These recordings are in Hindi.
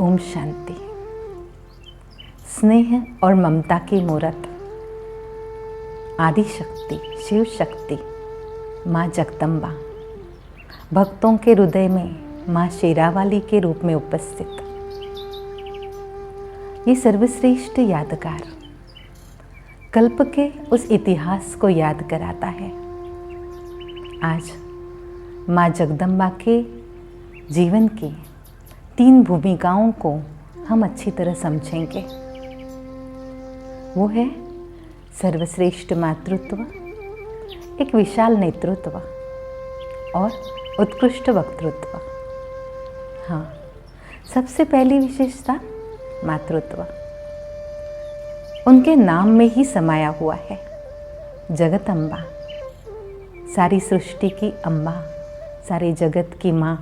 ओम शांति। स्नेह और ममता की मूरत आदि शक्ति शिव शक्ति माँ जगदम्बा भक्तों के हृदय में माँ शेरावाली के रूप में उपस्थित ये सर्वश्रेष्ठ यादगार कल्प के उस इतिहास को याद कराता है। आज माँ जगदम्बा के जीवन की 3 भूमिकाओं को हम अच्छी तरह समझेंगे। वो है सर्वश्रेष्ठ मातृत्व, एक विशाल नेतृत्व और उत्कृष्ट वक्तृत्व। हाँ, सबसे पहली विशेषता मातृत्व उनके नाम में ही समाया हुआ है। जगदम्बा, सारी सृष्टि की अम्बा, सारे जगत की माँ।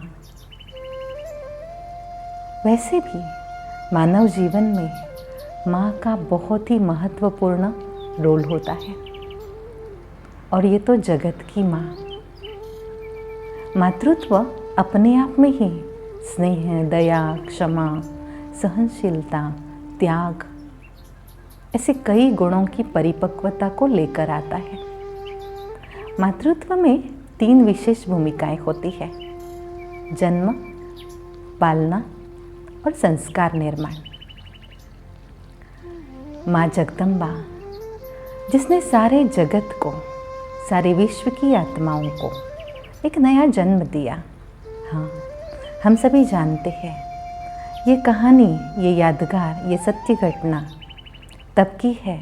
वैसे भी मानव जीवन में माँ का बहुत ही महत्वपूर्ण रोल होता है और ये तो जगत की माँ। मातृत्व अपने आप में ही स्नेह, दया, क्षमा, सहनशीलता, त्याग ऐसे कई गुणों की परिपक्वता को लेकर आता है। मातृत्व में 3 विशेष भूमिकाएं होती है: जन्म, पालना और संस्कार निर्माण। माँ जगदम्बा जिसने सारे जगत को, सारे विश्व की आत्माओं को एक नया जन्म दिया। हाँ, हम सभी जानते हैं ये कहानी, ये यादगार, ये सत्य घटना तब की है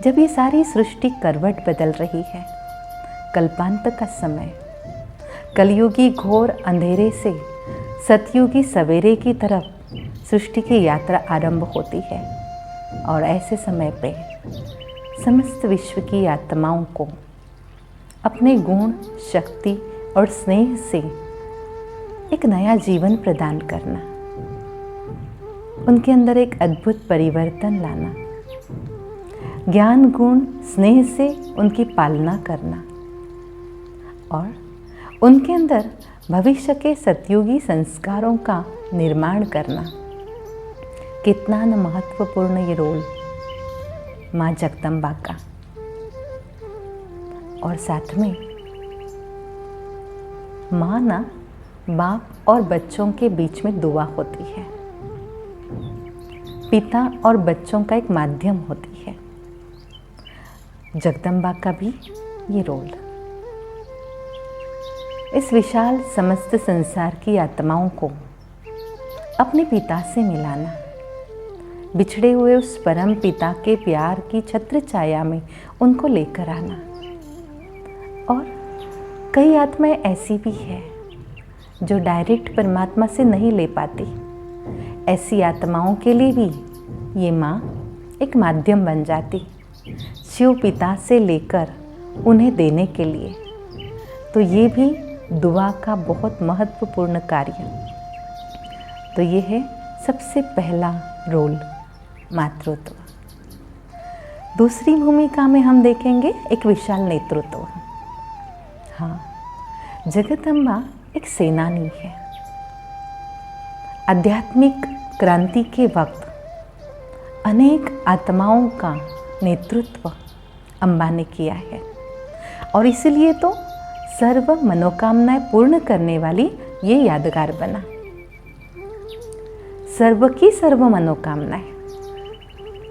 जब ये सारी सृष्टि करवट बदल रही है। कल्पांत का समय, कलयुगी घोर अंधेरे से सतयुगी सवेरे की तरफ सृष्टि की यात्रा आरंभ होती है और ऐसे समय पे समस्त विश्व की आत्माओं को अपने गुण, शक्ति और स्नेह से एक नया जीवन प्रदान करना, उनके अंदर एक अद्भुत परिवर्तन लाना, ज्ञान, गुण, स्नेह से उनकी पालना करना और उनके अंदर भविष्य के सतयुगी संस्कारों का निर्माण करना। कितना न महत्वपूर्ण ये रोल माँ जगदम्बा का। और साथ में माँ ना बाप और बच्चों के बीच में दुआ होती है, पिता और बच्चों का एक माध्यम होती है। जगदम्बा का भी ये रोल इस विशाल समस्त संसार की आत्माओं को अपने पिता से मिलाना, बिछड़े हुए उस परम पिता के प्यार की छत्र छाया में उनको लेकर आना। और कई आत्माएं ऐसी भी है जो डायरेक्ट परमात्मा से नहीं ले पाती। ऐसी आत्माओं के लिए भी ये माँ एक माध्यम बन जाती, शिव पिता से लेकर उन्हें देने के लिए। तो ये भी दुआ का बहुत महत्वपूर्ण कार्य। तो ये है सबसे पहला रोल, मातृत्व। दूसरी भूमिका में हम देखेंगे एक विशाल नेतृत्व। हाँ, जगदम्बा एक सेनानी है। आध्यात्मिक क्रांति के वक्त अनेक आत्माओं का नेतृत्व अम्बा ने किया है और इसीलिए तो सर्व मनोकामनाएं पूर्ण करने वाली ये यादगार बना। सर्व की सर्व मनोकामनाएं,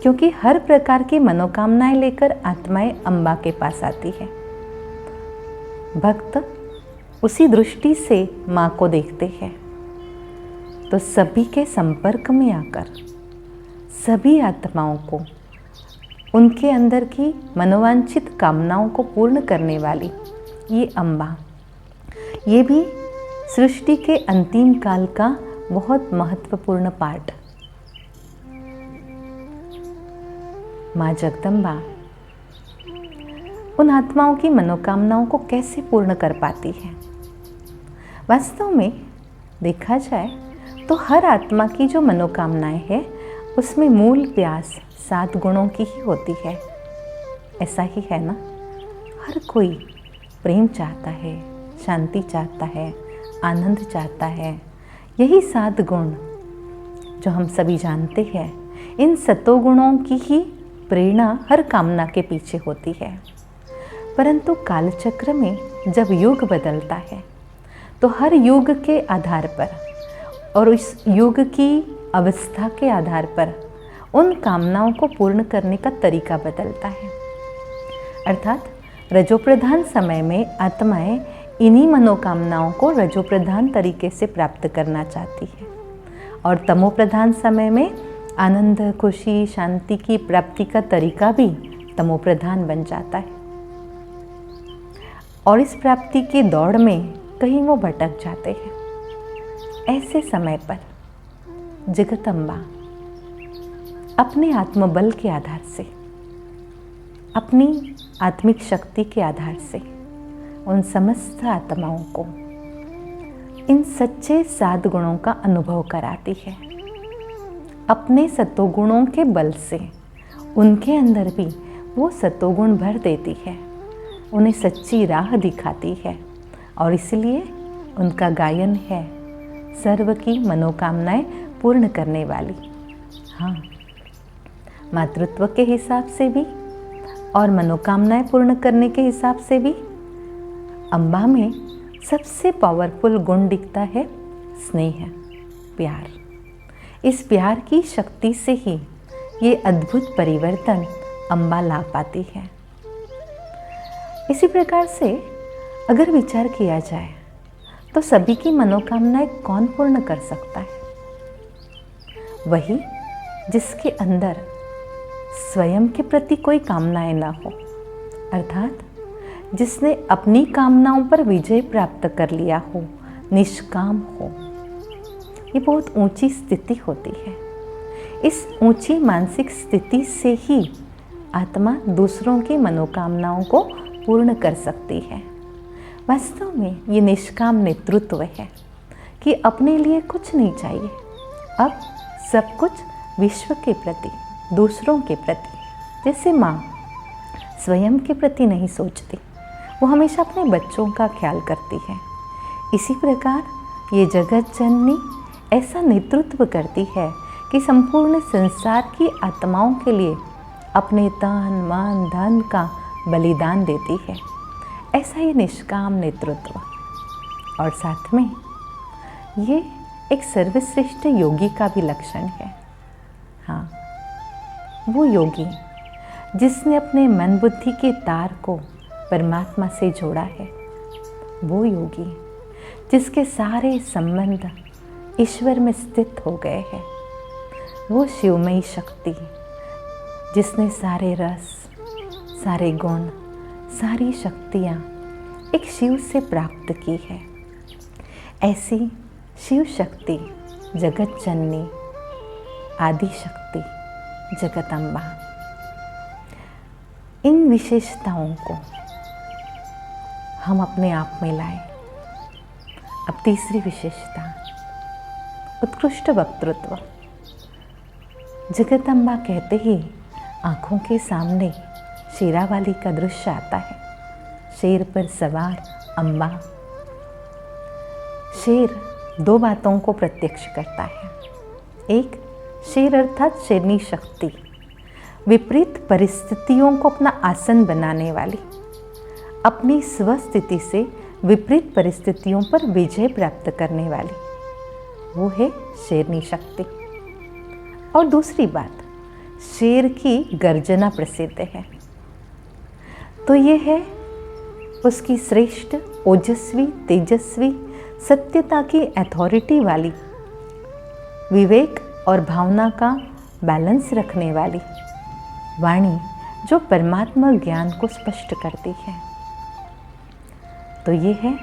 क्योंकि हर प्रकार की मनोकामनाएं लेकर आत्माएं अम्बा के पास आती है। भक्त उसी दृष्टि से माँ को देखते हैं तो सभी के संपर्क में आकर सभी आत्माओं को उनके अंदर की मनोवांछित कामनाओं को पूर्ण करने वाली ये अम्बा, ये भी सृष्टि के अंतिम काल का बहुत महत्वपूर्ण पार्ट। माँ जगदम्बा उन आत्माओं की मनोकामनाओं को कैसे पूर्ण कर पाती है? वास्तव में देखा जाए तो हर आत्मा की जो मनोकामनाएं है उसमें मूल प्यास 7 गुणों की ही होती है। ऐसा ही है ना? हर कोई प्रेम चाहता है, शांति चाहता है, आनंद चाहता है। यही 7 गुण जो हम सभी जानते हैं, इन सतोगुणों की ही प्रेरणा हर कामना के पीछे होती है। परंतु कालचक्र में जब युग बदलता है तो हर युग के आधार पर और इस युग की अवस्था के आधार पर उन कामनाओं को पूर्ण करने का तरीका बदलता है। अर्थात रजोप्रधान समय में आत्माएं इन्हीं मनोकामनाओं को रजोप्रधान तरीके से प्राप्त करना चाहती है, और तमोप्रधान समय में आनंद, खुशी, शांति की प्राप्ति का तरीका भी तमोप्रधान बन जाता है। और इस प्राप्ति की दौड़ में कहीं वो भटक जाते हैं। ऐसे समय पर जगदम्बा अपने आत्मबल के आधार से, अपनी आत्मिक शक्ति के आधार से उन समस्त आत्माओं को इन सच्चे 7 गुणों का अनुभव कराती है। अपने सतोगुणों के बल से उनके अंदर भी वो सतोगुण भर देती है, उन्हें सच्ची राह दिखाती है, और इसलिए उनका गायन है सर्व की मनोकामनाएं पूर्ण करने वाली। हाँ, मातृत्व के हिसाब से भी और मनोकामनाएं पूर्ण करने के हिसाब से भी अम्बा में सबसे पावरफुल गुण दिखता है स्नेह, प्यार। इस प्यार की शक्ति से ही ये अद्भुत परिवर्तन अम्बा ला पाती है। इसी प्रकार से अगर विचार किया जाए तो सभी की मनोकामनाएं कौन पूर्ण कर सकता है? वही जिसके अंदर स्वयं के प्रति कोई कामनाएं ना हो, अर्थात जिसने अपनी कामनाओं पर विजय प्राप्त कर लिया हो, निष्काम हो। ये बहुत ऊंची स्थिति होती है। इस ऊंची मानसिक स्थिति से ही आत्मा दूसरों की मनोकामनाओं को पूर्ण कर सकती है। वास्तव में ये निष्काम नेतृत्व है कि अपने लिए कुछ नहीं चाहिए, अब सब कुछ विश्व के प्रति, दूसरों के प्रति। जैसे माँ स्वयं के प्रति नहीं सोचती, वो हमेशा अपने बच्चों का ख्याल करती है, इसी प्रकार ये जगत जननी ऐसा नेतृत्व करती है कि संपूर्ण संसार की आत्माओं के लिए अपने तन, मन, धन का बलिदान देती है। ऐसा ये निष्काम नेतृत्व, और साथ में ये एक सर्वश्रेष्ठ योगी का भी लक्षण है। हाँ, वो योगी जिसने अपने मन बुद्धि के तार को परमात्मा से जोड़ा है, वो योगी जिसके सारे संबंध ईश्वर में स्थित हो गए हैं, वो शिवमयी शक्ति जिसने सारे रस, सारे गुण, सारी शक्तियाँ एक शिव से प्राप्त की है। ऐसी शिव शक्ति जगत जननी, आदि शक्ति जगदम्बा, इन विशेषताओं को हम अपने आप में लाएं। अब तीसरी विशेषता, उत्कृष्ट वक्तृत्व। जगदम्बा कहते ही आँखों के सामने शेरावाली का दृश्य आता है। शेर पर सवार अम्बा। शेर 2 बातों को प्रत्यक्ष करता है। एक, शेर अर्थात शेरनी शक्ति, विपरीत परिस्थितियों को अपना आसन बनाने वाली, अपनी स्वस्थिति से विपरीत परिस्थितियों पर विजय प्राप्त करने वाली, वो है शेरनी शक्ति। और दूसरी बात, शेर की गर्जना प्रसिद्ध है, तो ये है उसकी श्रेष्ठ, ओजस्वी, तेजस्वी, सत्यता की अथॉरिटी वाली, विवेक और भावना का बैलेंस रखने वाली वाणी, जो परमात्मा ज्ञान को स्पष्ट करती है। तो ये है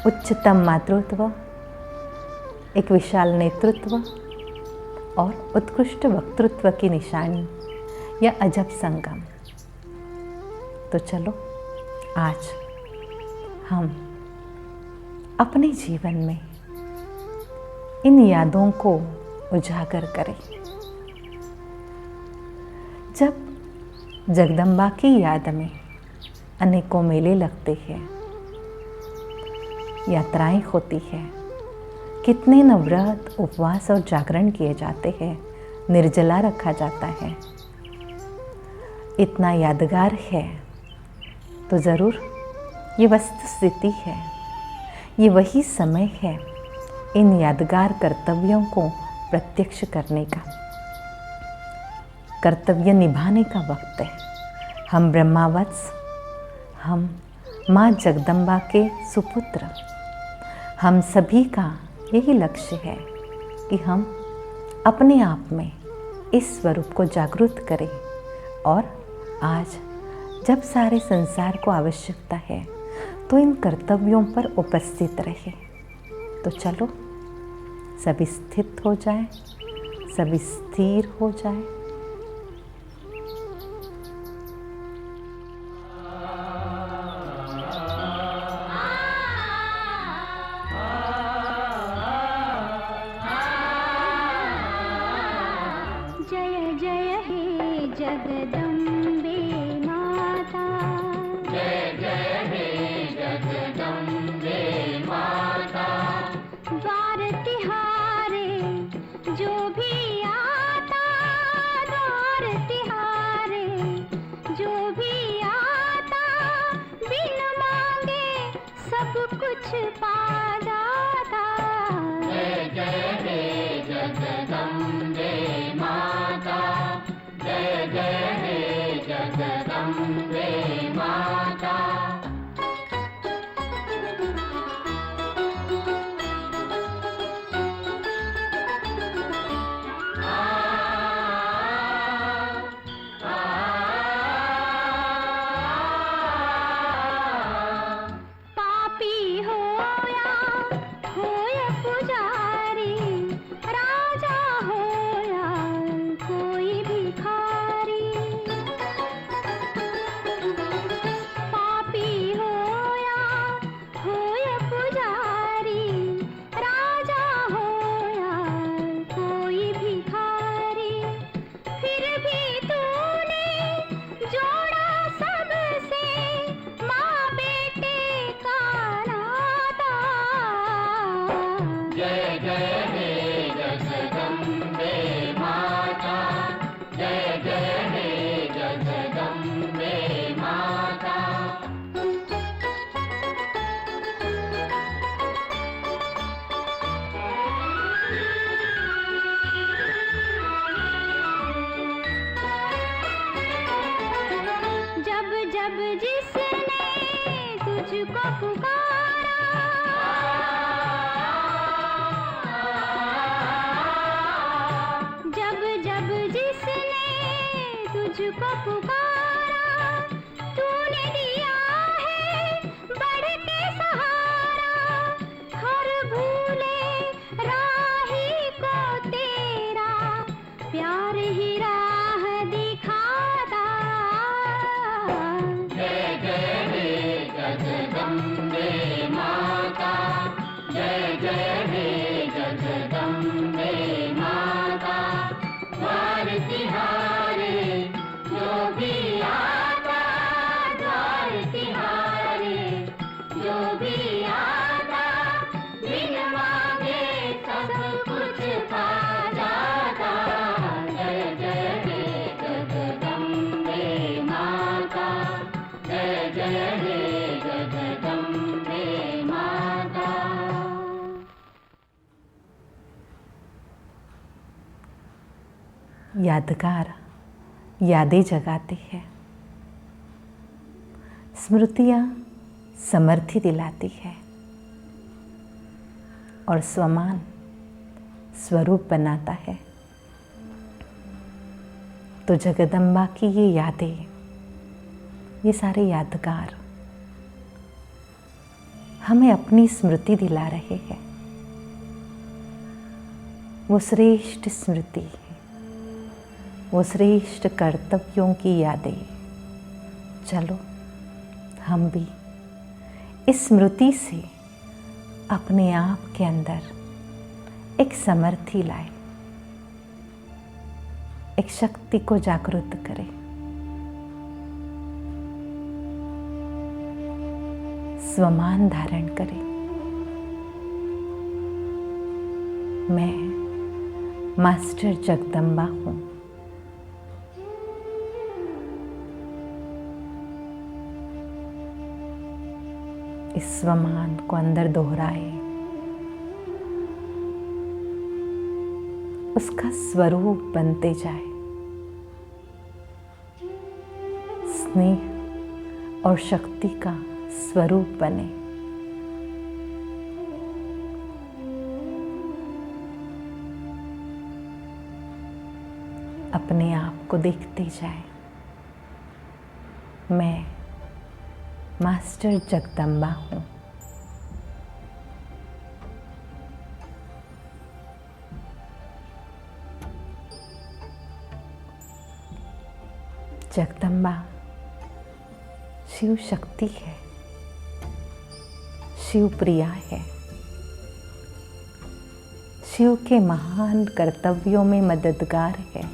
उच्चतम मातृत्व, एक विशाल नेतृत्व और उत्कृष्ट वक्तृत्व की निशानी या अजब संगम। तो चलो आज हम अपने जीवन में इन यादों को उजागर करें। जब जगदम्बा की याद में अनेकों मेले लगते हैं, यात्राएं होती है, कितने न व्रत, उपवास और जागरण किए जाते हैं, निर्जला रखा जाता है। इतना यादगार है तो ज़रूर ये वस्तु स्थिति है, ये वही समय है इन यादगार कर्तव्यों को प्रत्यक्ष करने का, कर्तव्य निभाने का वक्त है। हम ब्रह्मावत्स, हम माँ जगदम्बा के सुपुत्र, हम सभी का यही लक्ष्य है कि हम अपने आप में इस स्वरूप को जागृत करें और आज जब सारे संसार को आवश्यकता है तो इन कर्तव्यों पर उपस्थित रहे। तो चलो सभी स्थित हो जाए, सभी स्थिर हो जाए। जय जय हे जगदम्बे माता, जय जय हे जगदम्बे माता। द्वार तिहारे जो भी आता, द्वार तिहारे जो भी आता, बिन मांगे सब कुछ पा जाता। जय जय हे जगदम्बे माता, जय जय हे जगदम्बे माता। पापी होया होय पुजारी, राजा होया कोई भिखारी। पापी होया होय पुजारी, राजा होया कोई भिखारी। फिर भी तूने जोड़ा सबसे माँ बेटे का नाता। जय जय हे जगदम्बे माता, जय जय हे जगदम्बे माता। जब जब जिसने तुझको पुकारा, जब जब जिसने तुझको पुकारा, तूने दिया है बढ़ के सहारा। हर भूले राही को तेरा प्यार ही राह दिखाता। जय जय हे जगदम्बे माता, जय जय हे जगदम्बे माता। द्वार तिहारे जो भी आता, द्वार तिहारे जो भी आता, बिन मांगे सब कुछ पा जाता। जय जय हे जगदम्बे माता, जय जय हे जगदम्बे माता। यादगार यादें जगाती है, स्मृतियाँ समर्थि दिलाती है और स्वमान स्वरूप बनाता है। तो जगदम्बा की ये यादें, ये सारे यादगार हमें अपनी स्मृति दिला रहे हैं। वो श्रेष्ठ स्मृति, वो श्रेष्ठ कर्तव्यों की यादें। चलो हम भी इस स्मृति से अपने आप के अंदर एक समर्थि लाए, एक शक्ति को जागृत करें। स्वमान धारण करें। मैं मास्टर जगदम्बा हूँ। इस स्वमान को अंदर दोहराए, उसका स्वरूप बनते जाए। स्नेह और शक्ति का स्वरूप बने। अपने आप को देखते जाए। मैं मास्टर जगदम्बा हूँ। जगदम्बा शिव शक्ति है, शिव प्रिया है। शिव के महान कर्तव्यों में मददगार है।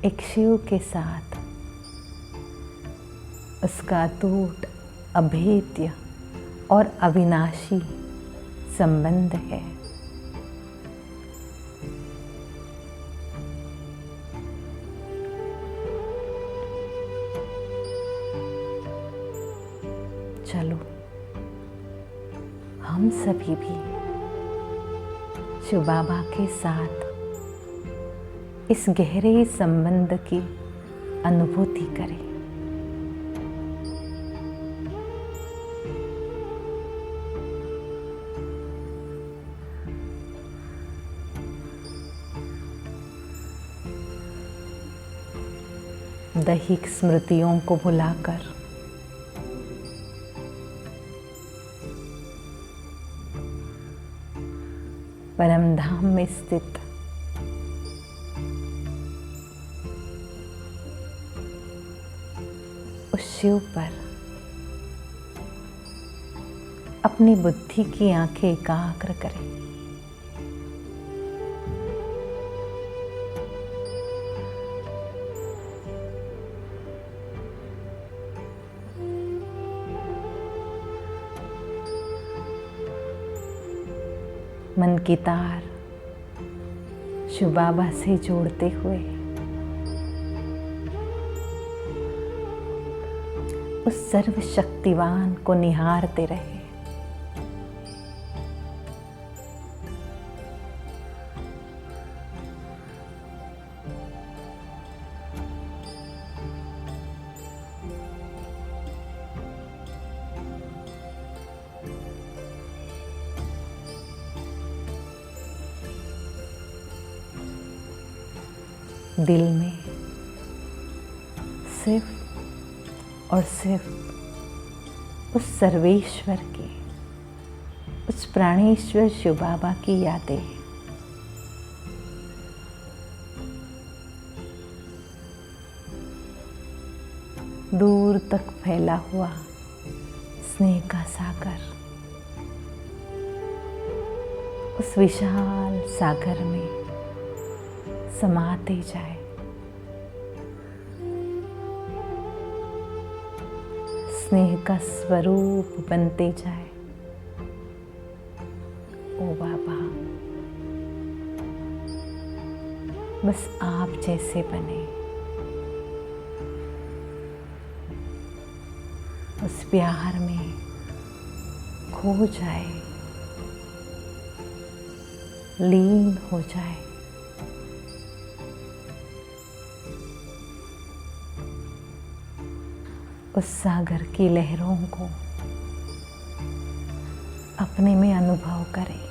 एक शिव के साथ उसका अटूट, अभेद्य और अविनाशी संबंध है। चलो हम सभी भी शिव बाबा के साथ इस गहरे संबंध की अनुभूति करें। दैहिक स्मृतियों को भुलाकर परम धाम में स्थित उस शिव पर अपनी बुद्धि की आंखें एकाग्र करें। मन की तार शिव बाबा से जोड़ते हुए उस सर्वशक्तिवान को निहारते रहे। दिल में सिर्फ और सिर्फ उस सर्वेश्वर की, उस प्राणेश्वर शिव बाबा की यादें। दूर तक फैला हुआ स्नेह का सागर, उस विशाल सागर में समाते जाए। स्नेह का स्वरूप बनते जाए। ओ बाबा, बस आप जैसे बने। उस प्यार में खो जाए, लीन हो जाए। उस सागर की लहरों को अपने में अनुभव करें।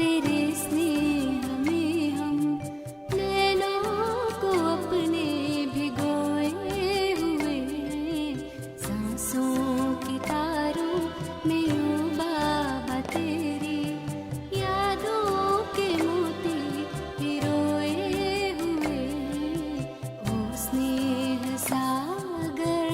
तेरे स्नेह में हम नैनों को अपने भिगोए हुए, सांसों की तारों में ओ बाबा तेरी यादों के मोती पिरोए हुए, ओ स्नेह सागर।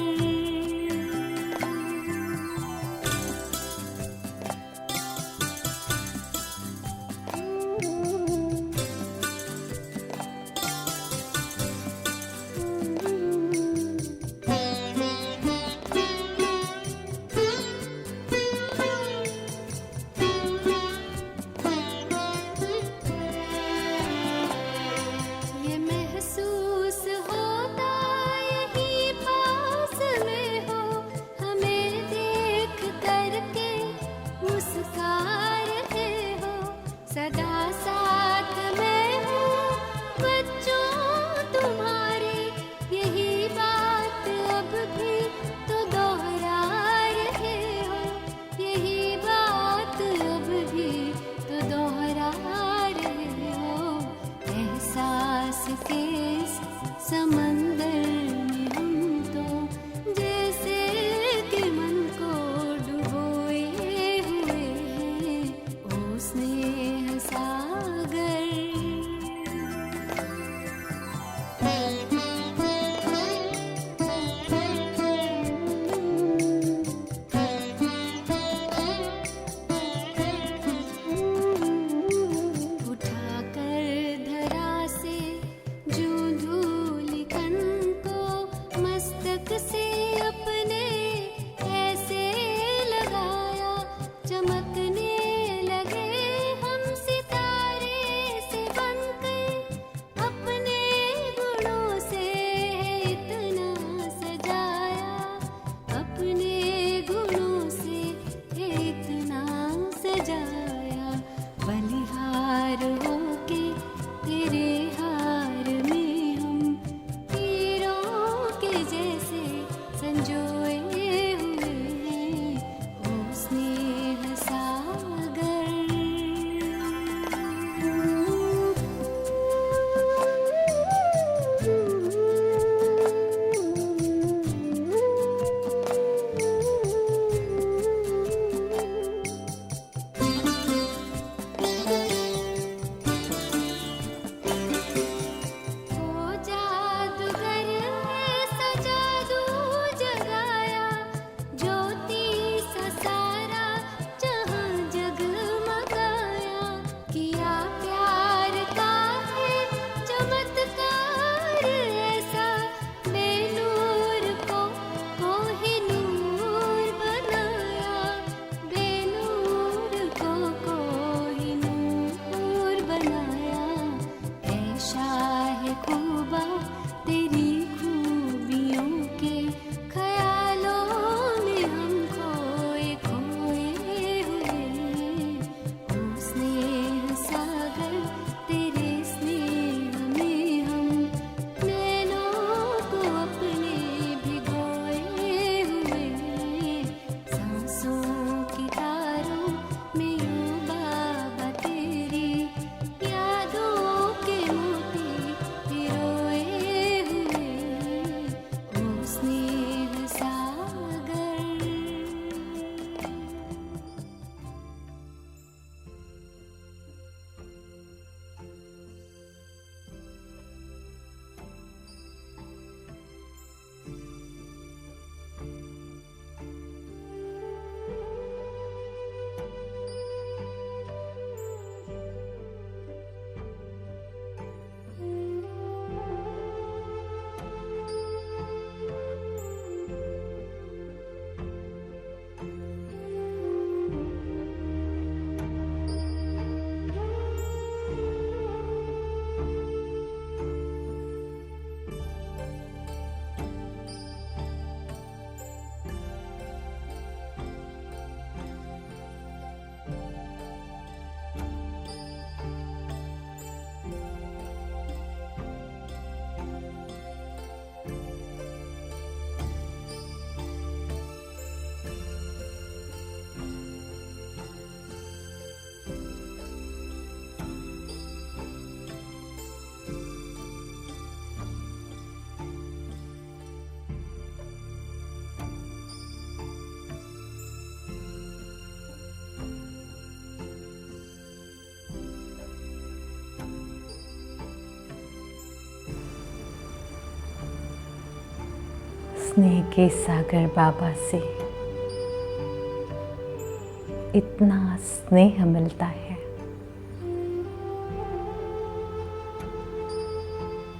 स्नेह के सागर बाबा से इतना स्नेह मिलता है,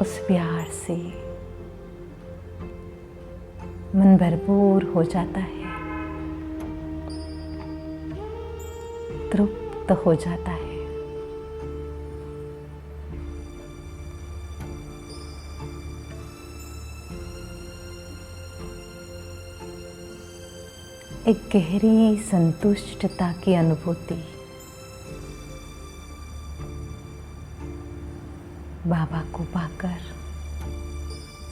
उस प्यार से मन भरपूर हो जाता है, तृप्त हो जाता है। एक गहरी संतुष्टता की अनुभूति बाबा को पाकर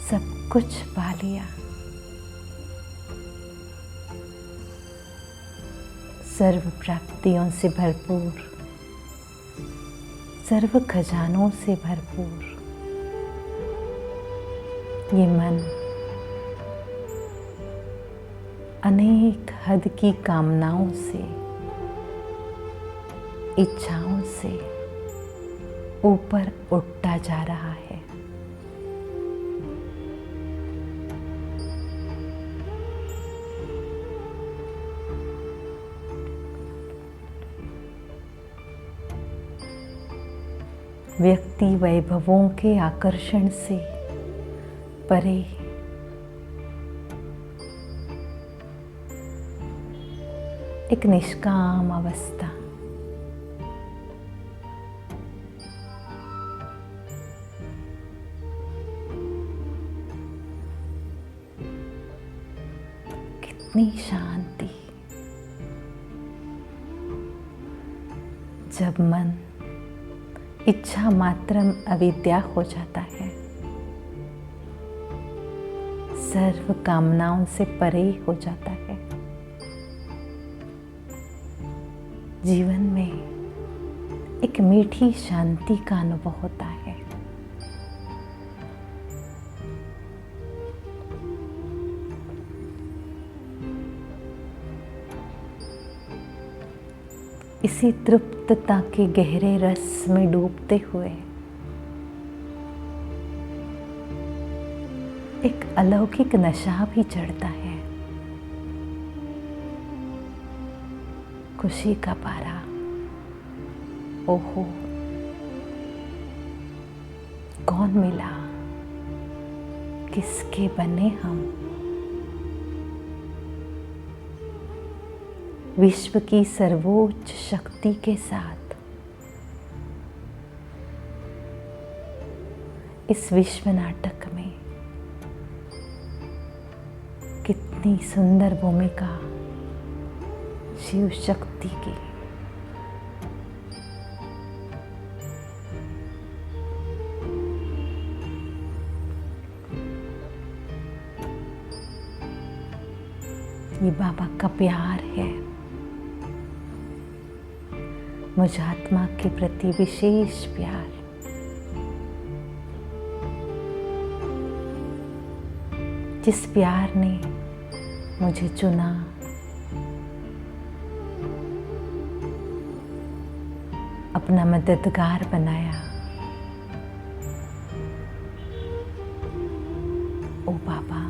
सब कुछ पा लिया, सर्व प्राप्तियों से भरपूर, सर्व खजानों से भरपूर ये मन अनेक हद की कामनाओं से, इच्छाओं से ऊपर उठता जा रहा है। व्यक्ति वैभवों के आकर्षण से परे एक निष्काम अवस्था, कितनी शांति जब मन इच्छा मात्रम अविद्या हो जाता है, सर्व कामनाओं से परे हो जाता है। जीवन में एक मीठी शांति का अनुभव होता है। इसी तृप्तता के गहरे रस में डूबते हुए एक अलौकिक नशा भी चढ़ता है, खुशी का पारा। ओहो, कौन मिला, किसके बने हम। विश्व की सर्वोच्च शक्ति के साथ इस विश्व नाटक में कितनी सुंदर भूमिका शिव शक्ति की। ये बाबा का प्यार है, मुझ आत्मा के प्रति विशेष प्यार। जिस प्यार ने मुझे चुना, अपना मददगार बनाया। ओ बाबा,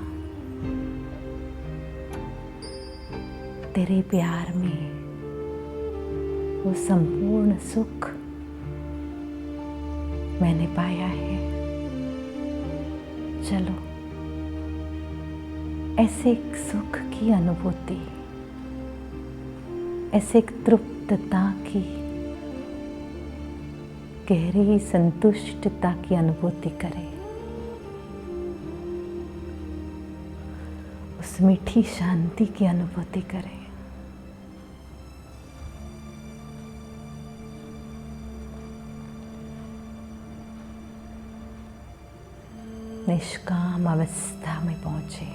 तेरे प्यार में वो संपूर्ण सुख मैंने पाया है। चलो, ऐसे एक सुख की अनुभूति, ऐसे एक तृप्तता की, गहरी संतुष्टता की अनुभूति करें। उस मीठी शांति की अनुभूति करें। निष्काम अवस्था में पहुंचे।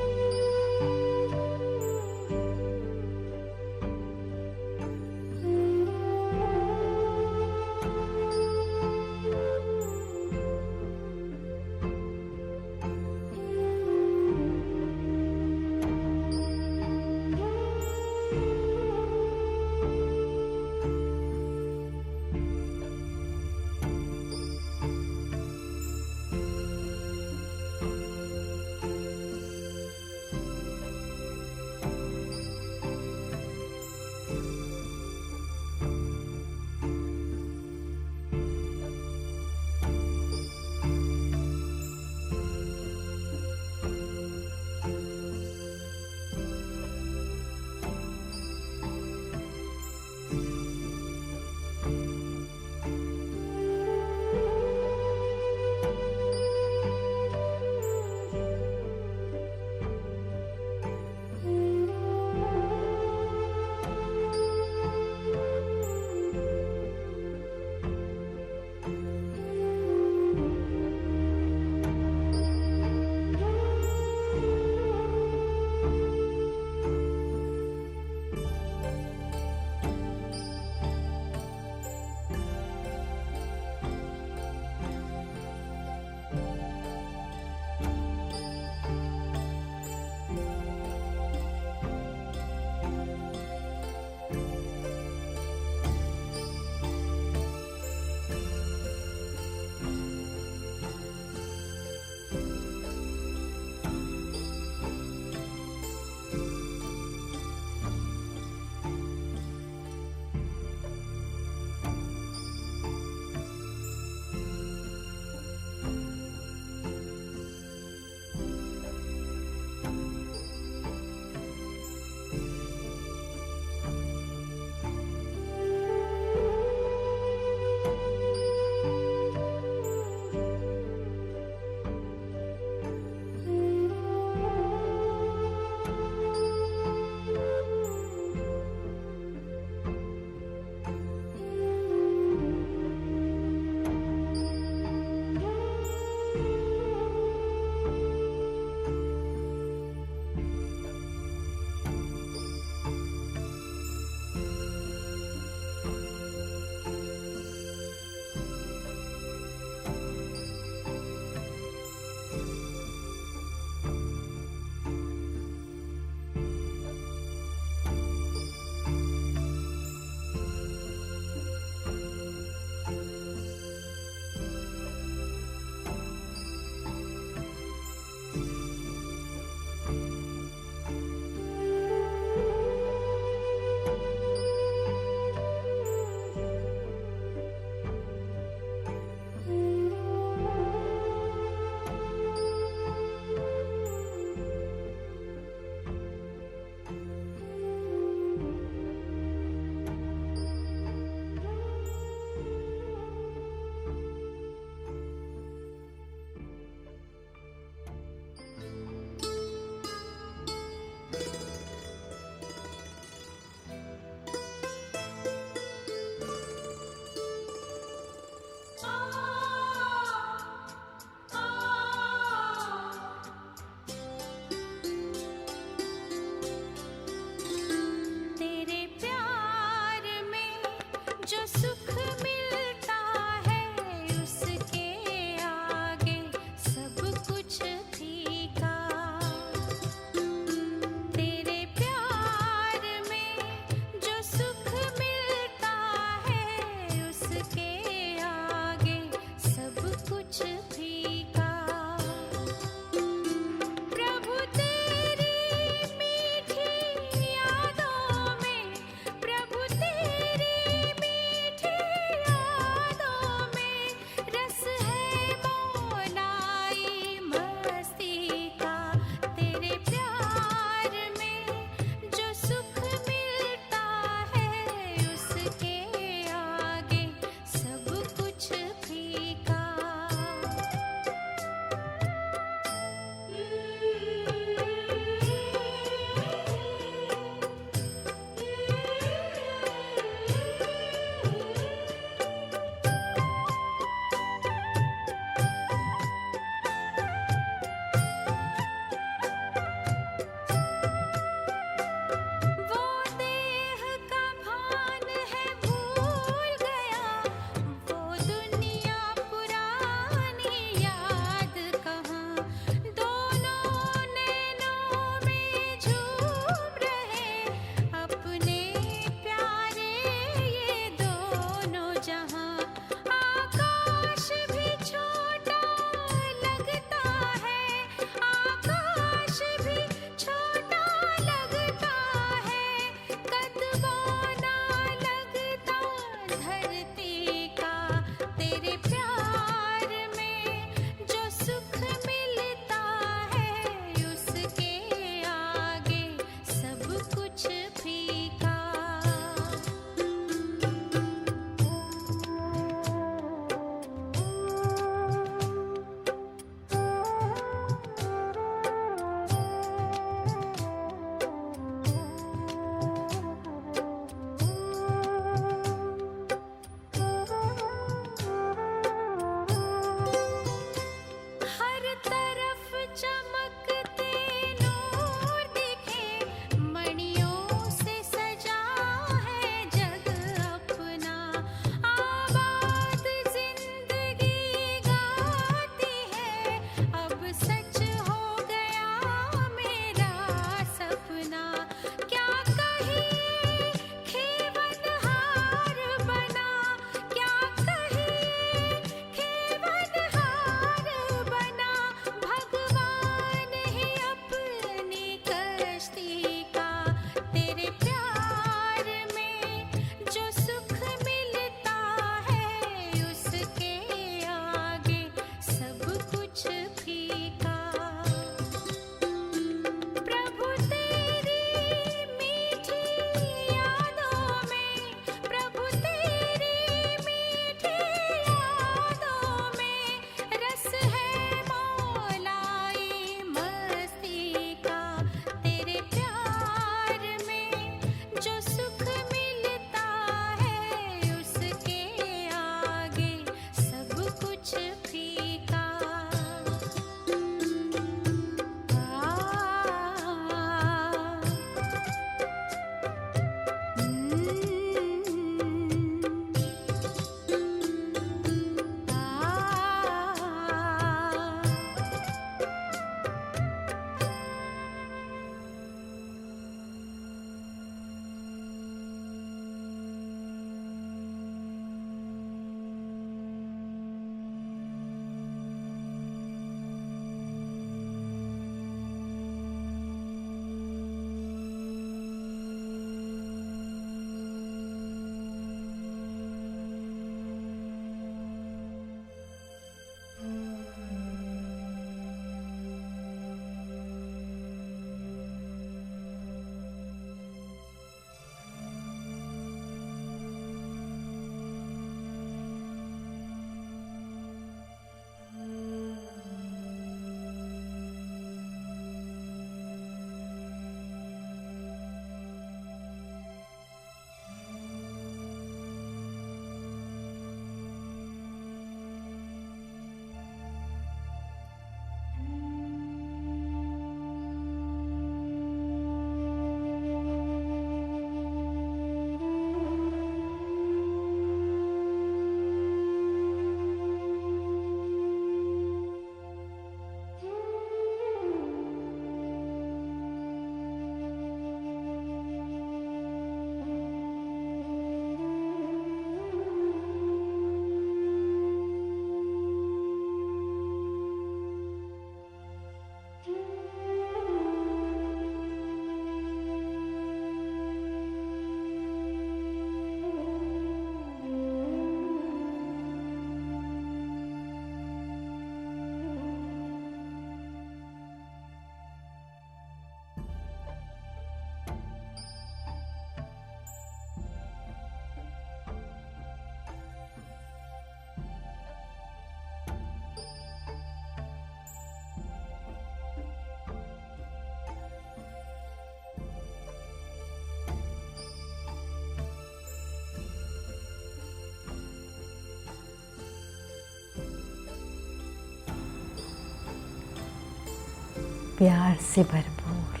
प्यार से भरपूर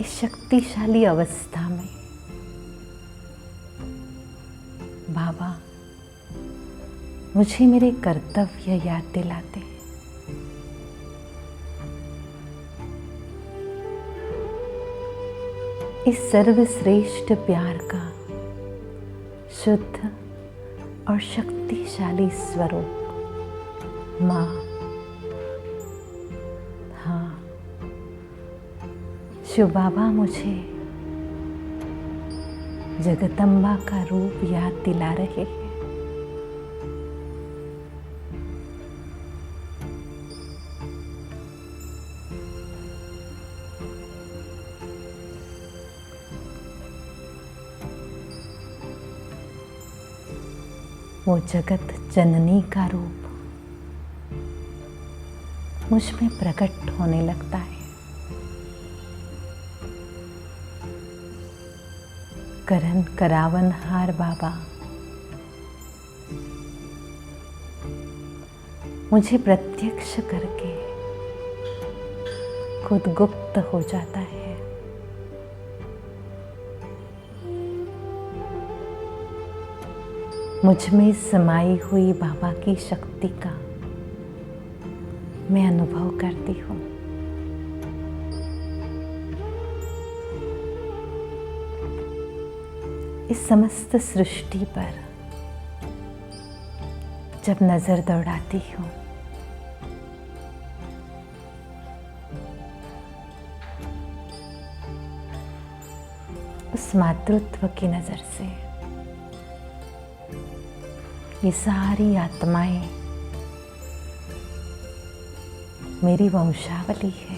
इस शक्तिशाली अवस्था में बाबा मुझे मेरे कर्तव्य याद दिलाते हैं। इस सर्वश्रेष्ठ प्यार का शुद्ध और शक्तिशाली स्वरूप माँ, हाँ, शिव बाबा मुझे जगदम्बा का रूप याद दिला रहे हैं। वो जगत जननी का रूप मुझ में प्रकट होने लगता है। करन करावनहार बाबा मुझे प्रत्यक्ष करके खुद गुप्त हो जाता है। मुझ में समाई हुई बाबा की शक्ति का मैं अनुभव करती हूँ। इस समस्त सृष्टि पर जब नजर दौड़ाती हूँ उस मातृत्व की नजर से ये सारी आत्माएं मेरी वंशावली है।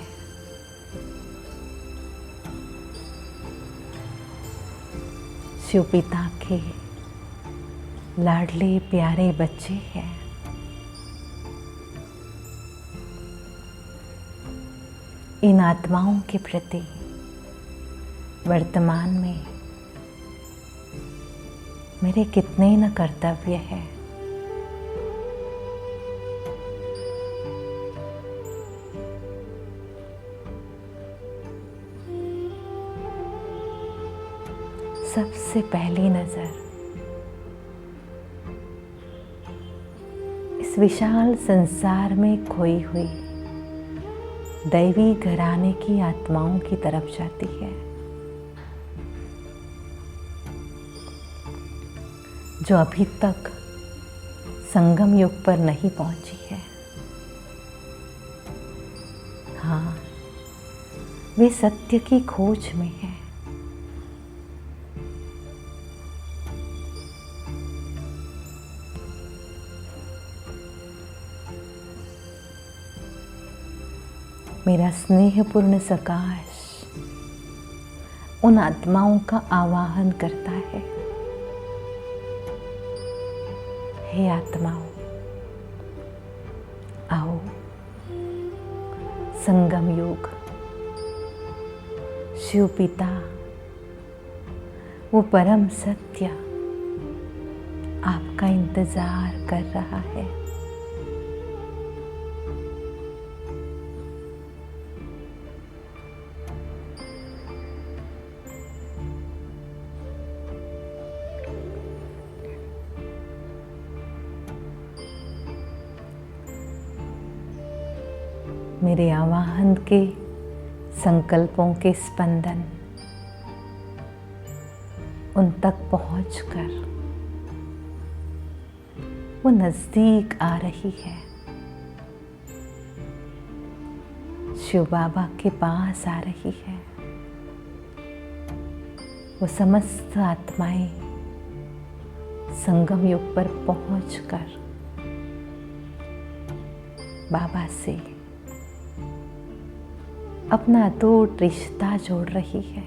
शिव पिता के लाडले प्यारे बच्चे हैं। इन आत्माओं के प्रति वर्तमान में मेरे कितने न कर्तव्य हैं। सबसे पहली नजर इस विशाल संसार में खोई हुई दैवी घराने की आत्माओं की तरफ जाती है, जो अभी तक संगम युग पर नहीं पहुंची है। हाँ, वे सत्य की खोज में है। मेरा स्नेहपूर्ण सकाश उन आत्माओं का आवाहन करता है। हे आत्माओं, आओ, संगम युग, शिव पिता, वो परम सत्य आपका इंतजार कर रहा है। मेरे आवाहन के संकल्पों के स्पंदन उन तक पहुंचकर वो नजदीक आ रही है। शिव बाबा के पास आ रही है। वो समस्त आत्माएं संगम युग पर पहुंचकर बाबा से अपना अटूट रिश्ता जोड़ रही है।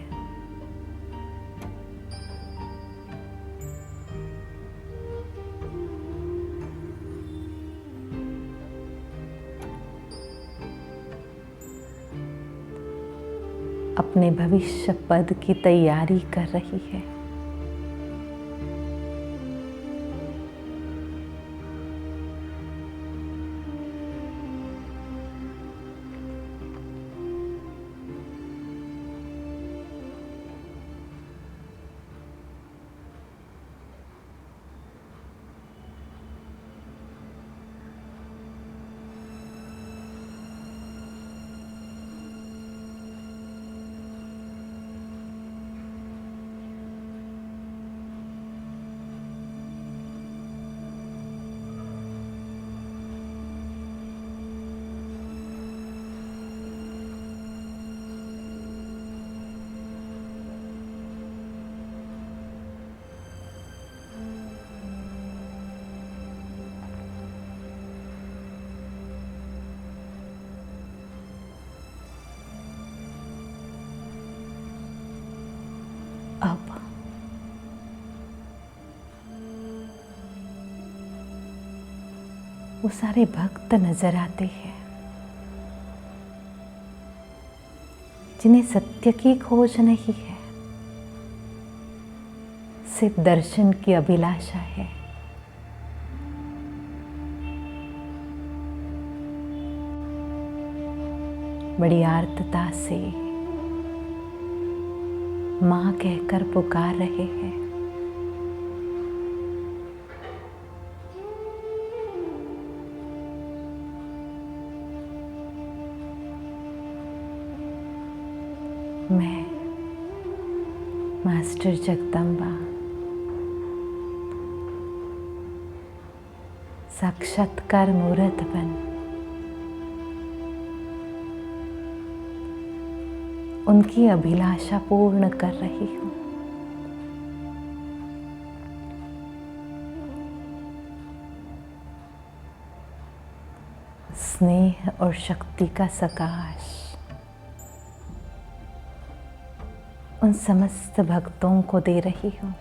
अपने भविष्य पद की तैयारी कर रही है। वो सारे भक्त नजर आते हैं जिन्हें सत्य की खोज नहीं है, सिर्फ दर्शन की अभिलाषा है। बड़ी आर्तता से मां कहकर पुकार रहे हैं। मैं मास्टर जगदम्बा साक्षात्कार मूर्त बन उनकी अभिलाषा पूर्ण कर रही हूँ। स्नेह और शक्ति का सकाश उन समस्त भक्तों को दे रही हूँ।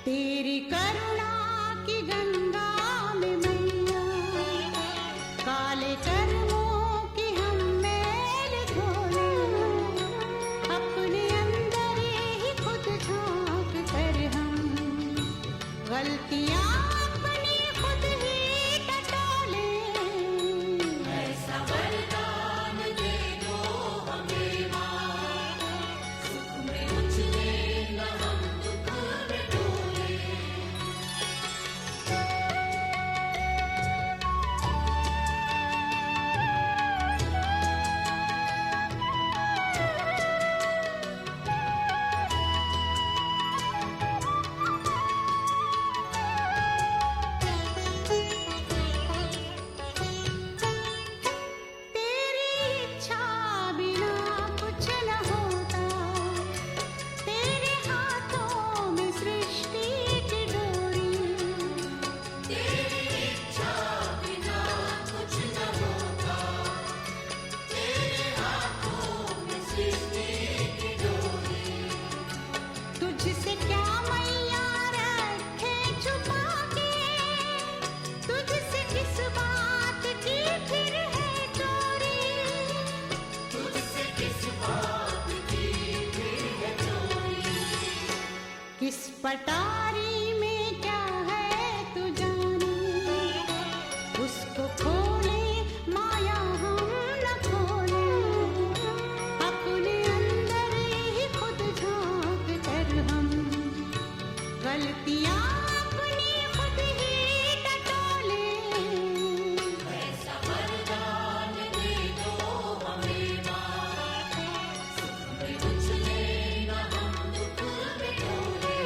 तेरी करुणा की गंगा में मैया काले कर्मों की हम मैल धोले, अपने अंदर ही खुद झांक कर हम गलतियां अपनी खुद ही टटोले। ऐसा वरदान दे दो हमें माँ, सुख में उछले न हम दुख में डोले। तेरी इच्छा बिना कुछ न होता, तेरे हाथों में सृष्टि की डोरी। तेरी इच्छा बिना कुछ न होता, तेरे हाथों में सृष्टि की डोरी। तुझसे क्या मैया रखे छुपा के, तुझसे किस बात की फिर है चोरी। तुझसे किस बात की फिर है चोरी। किस पटारी में क्या है तू जाने, उसको खोले माया हम न खोले, अपने अंदर ही खुद झांक कर हम गलतियां अपनी खुद ही टटोले। ऐसा वरदान दे दो हमें माँ, सुख में उछले न हम दुख में डोले।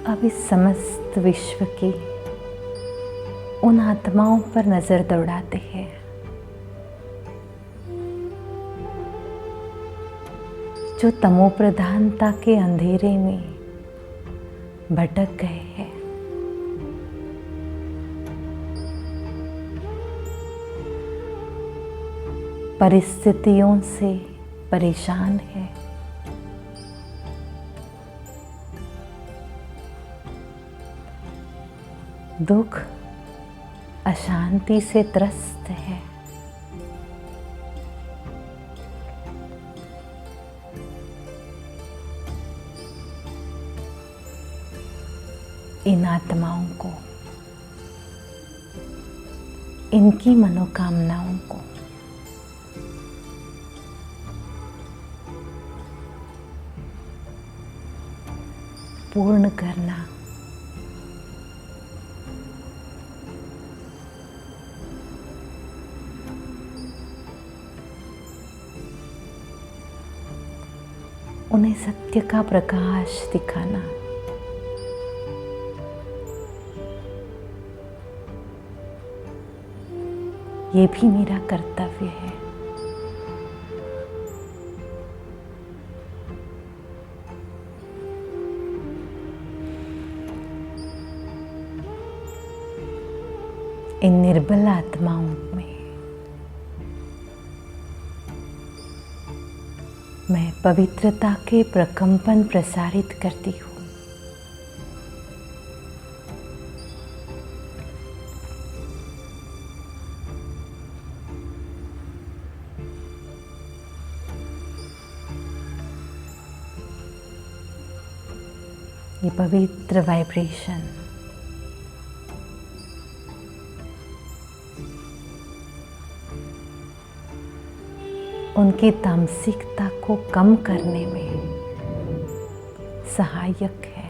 अब इस समस्त विश्व की उन आत्माओं पर नजर दौड़ाते हैं जो तमोप्रधानता के अंधेरे में भटक गए हैं। परिस्थितियों से परेशान है, दुख अशांति से त्रस्त है। इन आत्माओं को, इनकी मनोकामनाओं को पूर्ण करना उन्हें सत्य का प्रकाश दिखाना ये भी मेरा कर्तव्य है। इन निर्बल आत्माओं में मैं पवित्रता के प्रकंपन प्रसारित करती हूँ। ये पवित्र वाइब्रेशन उनकी तामसिकता को कम करने में सहायक है।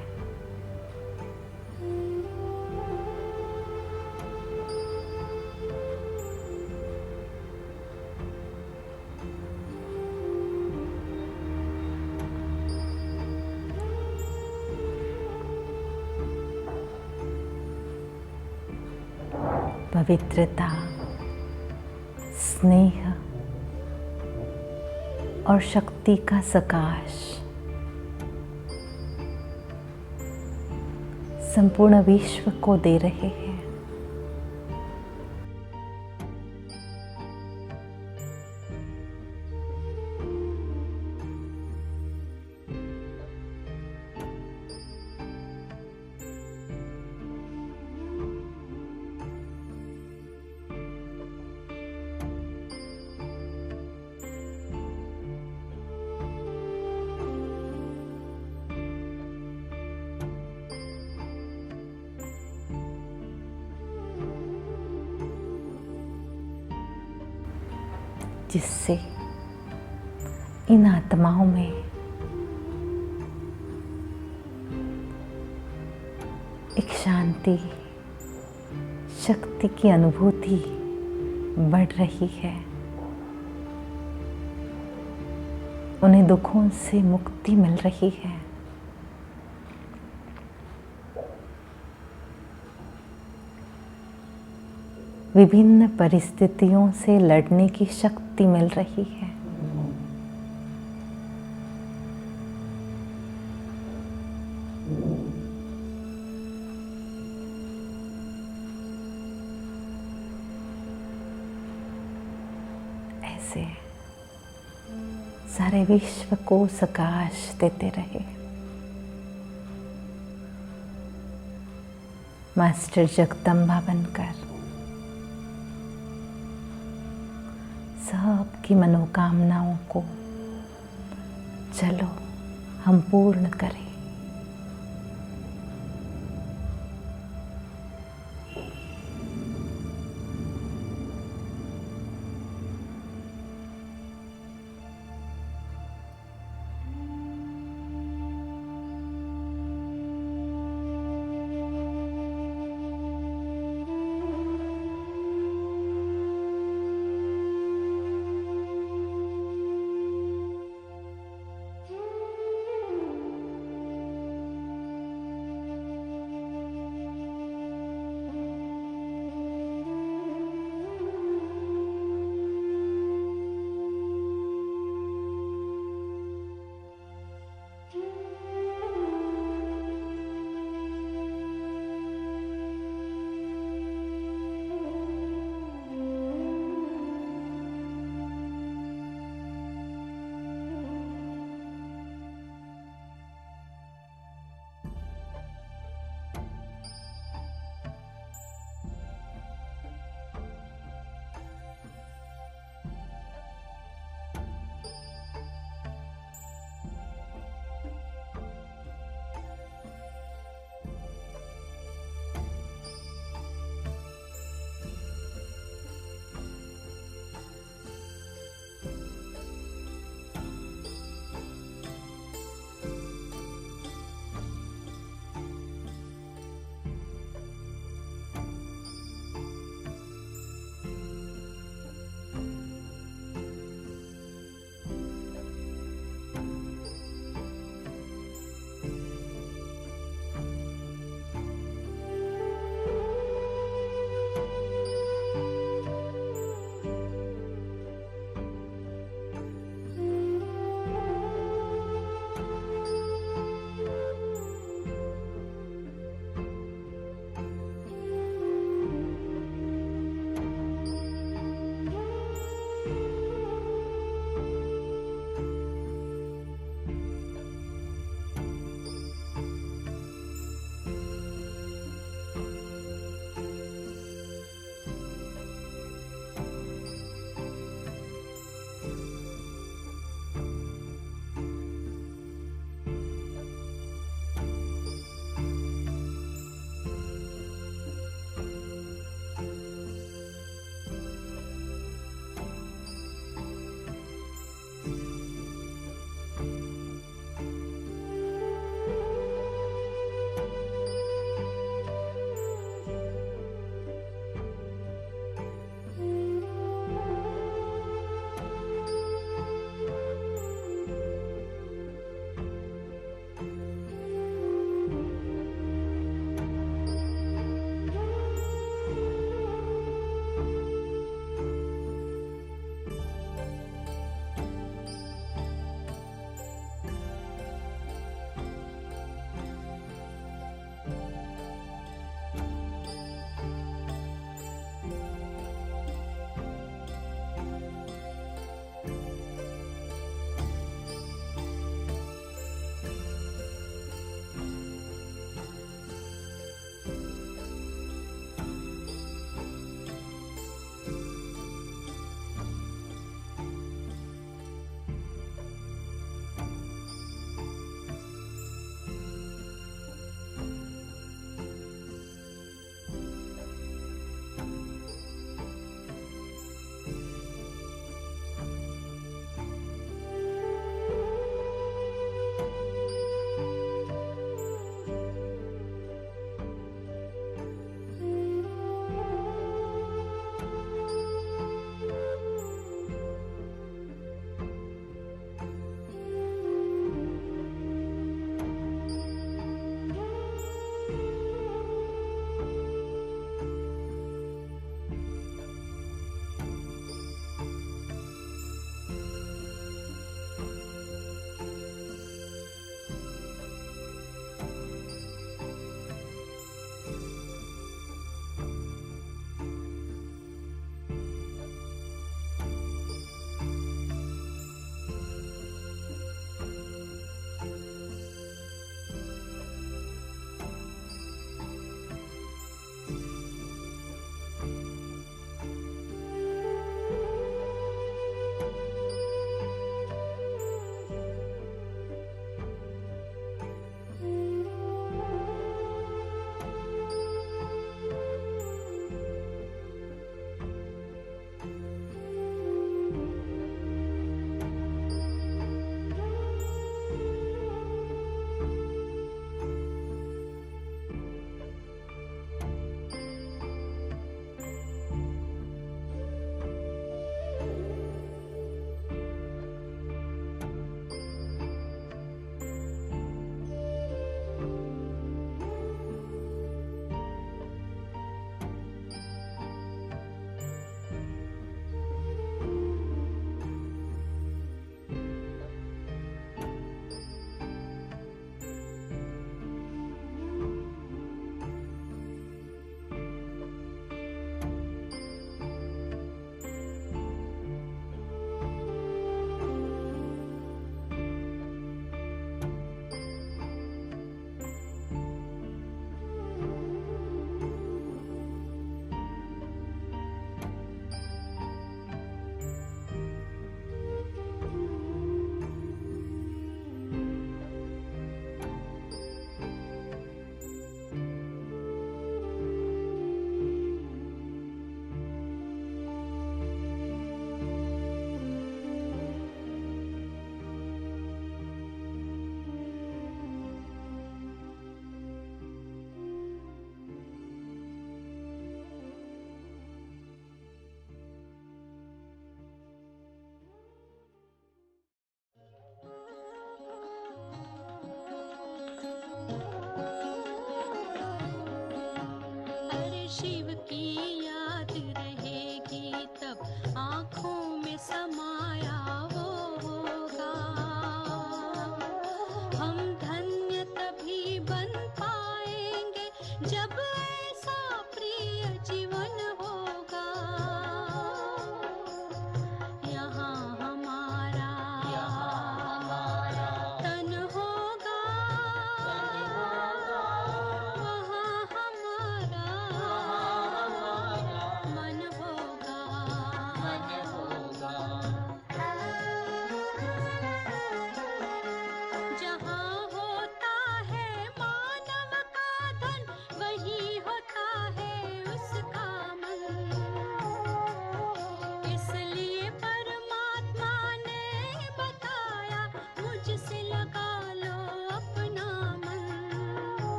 पवित्रता, स्नेह और शक्ति का सकाश संपूर्ण विश्व को दे रहे हैं। जिससे इन आत्माओं में एक शांति, शक्ति की अनुभूति बढ़ रही है। उन्हें दुखों से मुक्ति मिल रही है। विभिन्न परिस्थितियों से लड़ने की शक्ति मिल रही है। ऐसे सारे विश्व को सकाश देते रहे। मास्टर जगदम्बा बनकर सबकी मनोकामनाओं को चलो हम पूर्ण करें।